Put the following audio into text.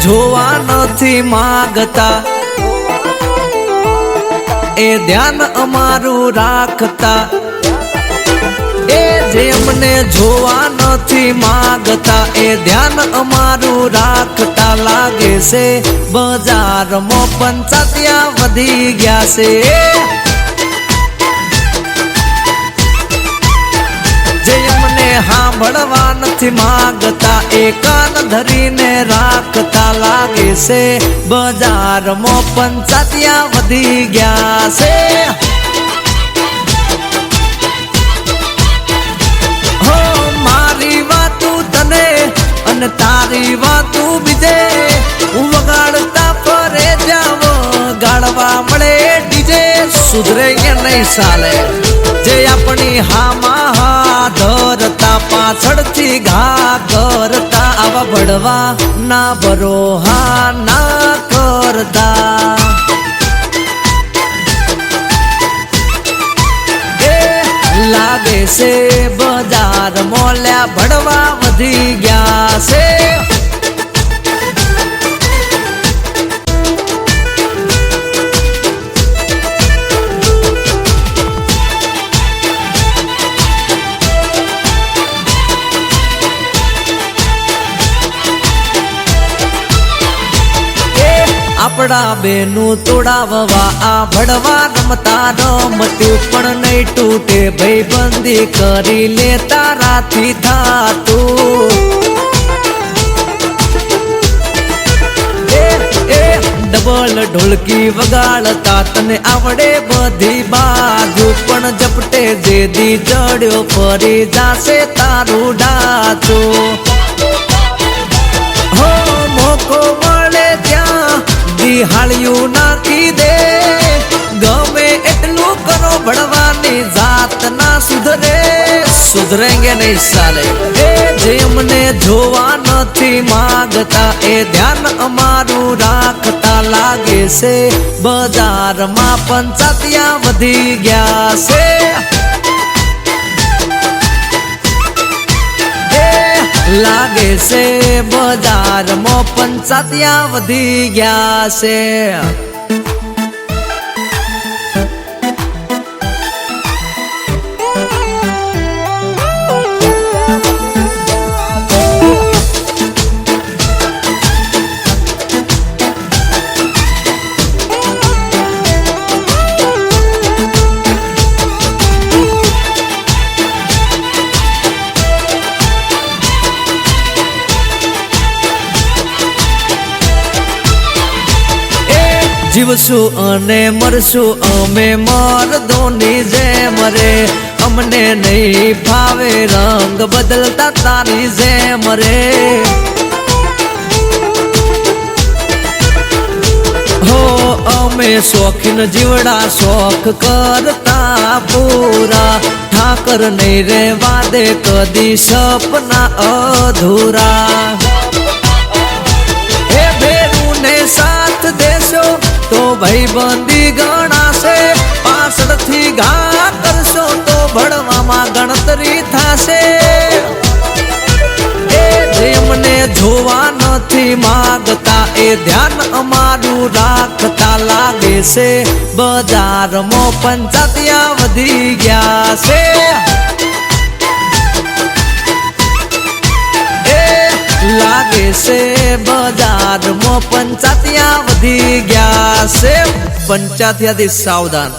જોવા નથી માંગતા, એ ધ્યાન અમારું રાખતા, એ જેમને જોવા નથી માંગતા, એ ધ્યાન અમારું રાખતા. લાગે છે બજારમાં પંચાયતિયા વધી ગયા છે, જે અમને સાંભળવા નથી માંગતા, એ કાન ધરીને રાખતા. લાગે છે બજારમાં પંચાયતિયા વધી ગયા છે. હો મારી વાતું તને અને તારી વાતું બીજે, વગાડતા ફરે જાવ ગાળવા મળે ડીજે. સુધરે કે નહીં સાલે, જે આપણી હામાં હા ધરતા, પાછળથી ઘા કરતા, આવા બળવા ના ભરોહા ના કરતા. લાગે છે બજાર મોલ્યા ભડવા વધી ગયા છે. આપડા બેનું તોડાવવા આ ભડવા રમતા રમતું, પણ નહીં તૂટે ભાઈબંધી કરી લે તારાથી થાતું. ડબલ ઢોલકી વગાડતા તને આવડે બધી બાજુ, પણ ઝપટે જેદી જડ્યો ફરી જાશે તારું ડાચું. હો મોકો મળે ત્યાં દિહાળિયું નાખી દે, ગમે એટલું કરો ભડવાની જાત ના સુધરે. સુધરેંગે નહીં સાલે, એ જેમને જોવા નથી માંગતા, એ ધ્યાન અમારું રાખતા. લાગે છે બજારમાં પંચાયતિયા વધી ગયા છે. લાગે છે બજારમાં પંચાયતિયા વધી ગયા છે. જીવશું અને મરશું અમે મર્દોની જેમ રે, અમને નહીં ફાવે રંગ બદલતા તારી જેમ રે. હો અમે શોખીન જીવડા શોખ કરતા પૂરા, ઠાકર નહીં રેવા દે કદી સપના અધૂરા. હે ભેરું ને સાથ દેશો તો ભાઈબંધી ગણાશે, પાછળથી ઘા કરશો તો ભણવામાં ગણતરી થશે. એ જેમને જોવા નથી માંગતા, એ ધ્યાન અમારું રાખતા. લાગે છે બજારમાં પંચાયતિયા વધી ગયા છે. લાગે છે બજારમાં પંચાયતિયા વધી ગયા છે. પંચાયતિયાથી સાવધાન.